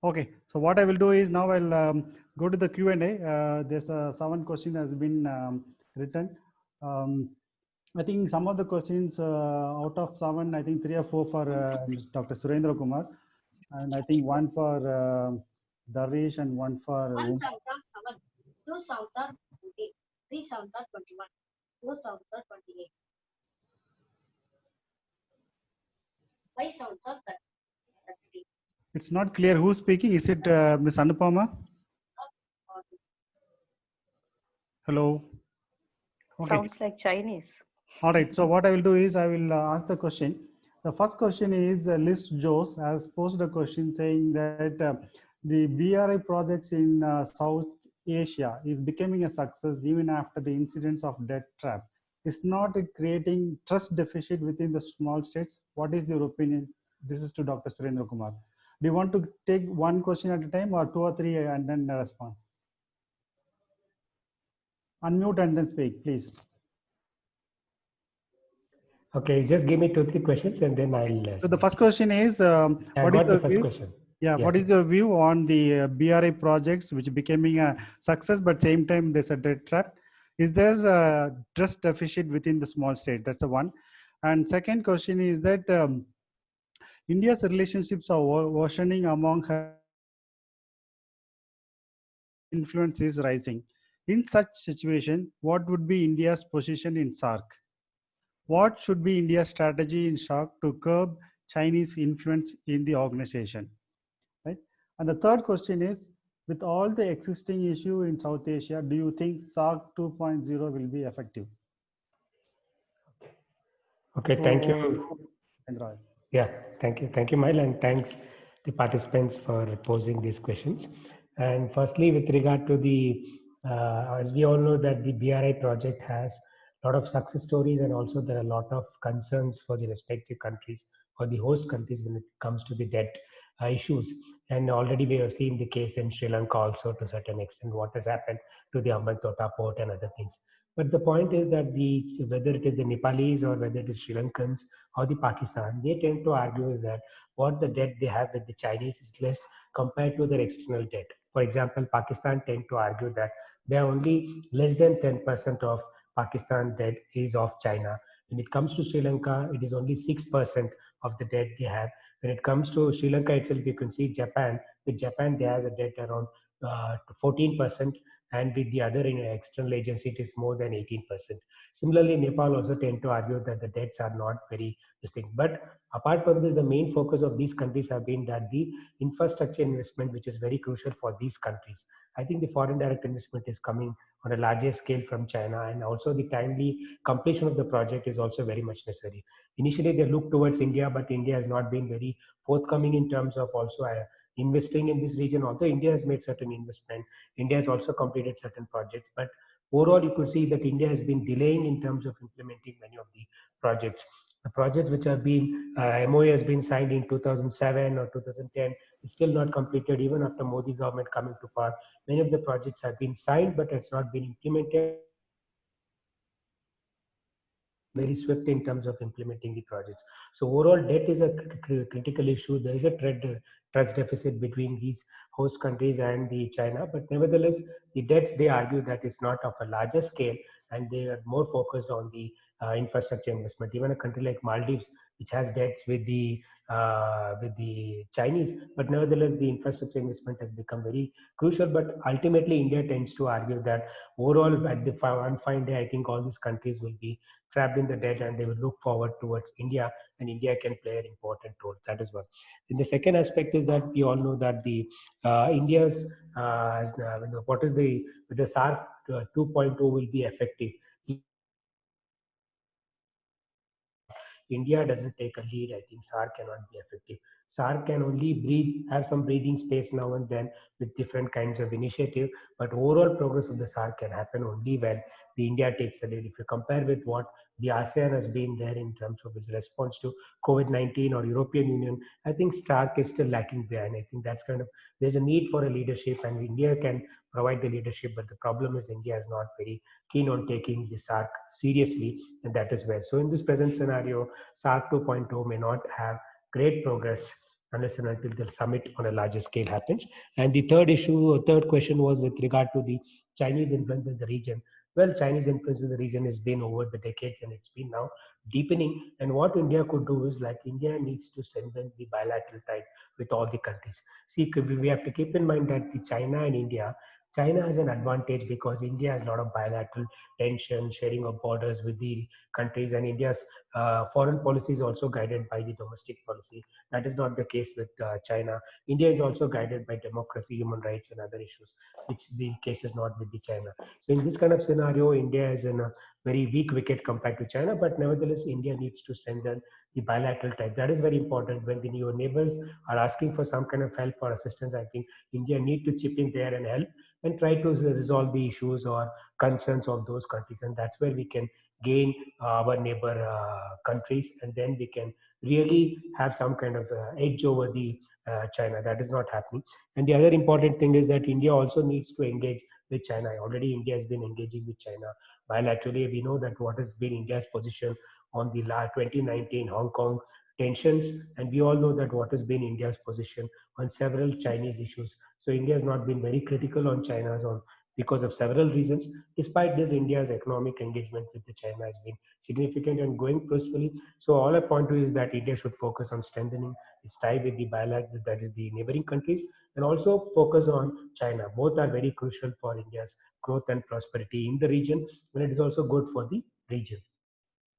Okay, so what I will do is now I'll go to the Q&A. There's 7 question has been written. Um, I think some of the questions out of 7, I think 3 or 4 for Dr. Surendra Kumar, and I think 1 for Darish and 1 for One sounds are 7, 2 sounds are 14, 3 sounds are 21, 4 sounds are 28, 5 sounds are 30. It's not clear who's speaking. Is it Ms. Anupama? Hello. Okay. Sounds like Chinese. All right. So what I will do is I will ask the question. The first question is Liz Jose has posed a question saying that the BRI projects in South Asia is becoming a success even after the incidents of debt trap. Is not it creating trust deficit within the small states? What is your opinion? This is to Dr. Surendra Kumar. Do you want to take one question at a time or 2 or 3 and then respond? Unmute and then speak, please. Okay, just give me 2-3 questions and then I'll. So the first question is, I got the first question. Yeah, what is your view on the BRI projects which becoming a success, but same time there's a debt trap? Is there a trust deficit within the small state? That's the one. And second question is that India's relationships are worsening among her influence is rising. In such situation, what would be India's position in SAARC? What should be India's strategy in SAARC to curb Chinese influence in the organization? Right? And the third question is, with all the existing issue in South Asia, do you think SAARC 2.0 will be effective? Okay, thank you. Yeah, thank you. Thank you, Mail, and thanks the participants for posing these questions. And firstly, with regard to the, as we all know that the BRI project has a lot of success stories, and also there are a lot of concerns for the respective countries or the host countries when it comes to the debt issues. And already we have seen the case in Sri Lanka also to a certain extent, what has happened to the Hambantota port and other things. But the point is that whether it is the Nepalese or whether it is Sri Lankans or the Pakistan, they tend to argue is that what the debt they have with the Chinese is less compared to their external debt. For example, Pakistan tend to argue that they are only less than 10% of Pakistan debt is of China. When it comes to Sri Lanka, it is only 6% of the debt they have. When it comes to Sri Lanka itself, you can see Japan. With Japan, they have a debt around 14%, and with the other external agency, it is more than 18%. Similarly, Nepal also tend to argue that the debts are not very distinct. But apart from this, the main focus of these countries have been that the infrastructure investment, which is very crucial for these countries. I think the foreign direct investment is coming on a larger scale from China, and also the timely completion of the project is also very much necessary. Initially, they looked towards India, but India has not been very forthcoming in terms of also investing in this region. Although India has made certain investment, India has also completed certain projects, but overall you could see that India has been delaying in terms of implementing many of the projects. The projects which have been, MOA has been signed in 2007 or 2010, is still not completed even after Modi government coming to power. Many of the projects have been signed, but it's not been implemented. Very swift in terms of implementing the projects. So overall debt is a critical issue. There is a trust deficit between these host countries and the China, but nevertheless the debts, they argue that is not of a larger scale, and they are more focused on the infrastructure investment. Even a country like Maldives, which has debts with the Chinese, but nevertheless the infrastructure investment has become very crucial. But ultimately India tends to argue that overall at the one fine day, I think all these countries will be trapped in the debt and they will look forward towards India, and India can play an important role. That is one. Then the second aspect is that we all know that the India's what is the SAARC 2.0 will be effective. India doesn't take a lead, I think SAARC cannot be effective. SAARC can only have some breathing space now and then with different kinds of initiative, but overall progress of the SAARC can happen only when the India takes a lead. If you compare with what the ASEAN has been there in terms of its response to COVID-19 or European Union, I think SAARC is still lacking behind. I think that's there's a need for a leadership, and India can provide the leadership, but the problem is India is not very keen on taking the SAARC seriously, and that is where. So in this present scenario, SAARC 2.0 may not have great progress unless and until the summit on a larger scale happens. And the third question was with regard to the Chinese influence in the region. Well, Chinese influence in the region has been over the decades and it's been now deepening. And what India could do is, like, India needs to strengthen the bilateral tie with all the countries. See, we have to keep in mind that the China and India, China has an advantage because India has a lot of bilateral tension, sharing of borders with the countries, and India's foreign policy is also guided by the domestic policy. That is not the case with China. India is also guided by democracy, human rights, and other issues, which the case is not with the China. So in this kind of scenario, India is in a very weak wicket compared to China, but nevertheless, India needs to strengthen the bilateral tie. That is very important. When the your neighbors are asking for some kind of help or assistance, I think India need to chip in there and help and try to resolve the issues or concerns of those countries. And that's where we can gain our neighbor countries, and then we can really have some kind of edge over the China. That is not happening. And the other important thing is that India also needs to engage with China. Already India has been engaging with China bilaterally. We know that what has been India's position on the 2019 Hong Kong tensions, and we all know that what has been India's position on several Chinese issues. So India has not been very critical on China's on because of several reasons. Despite this, India's economic engagement with the China has been significant and going peacefully. So all I point to is that India should focus on strengthening its tie with the bilateral, that is the neighboring countries, and also focus on China. Both are very crucial for India's growth and prosperity in the region, and it is also good for the region.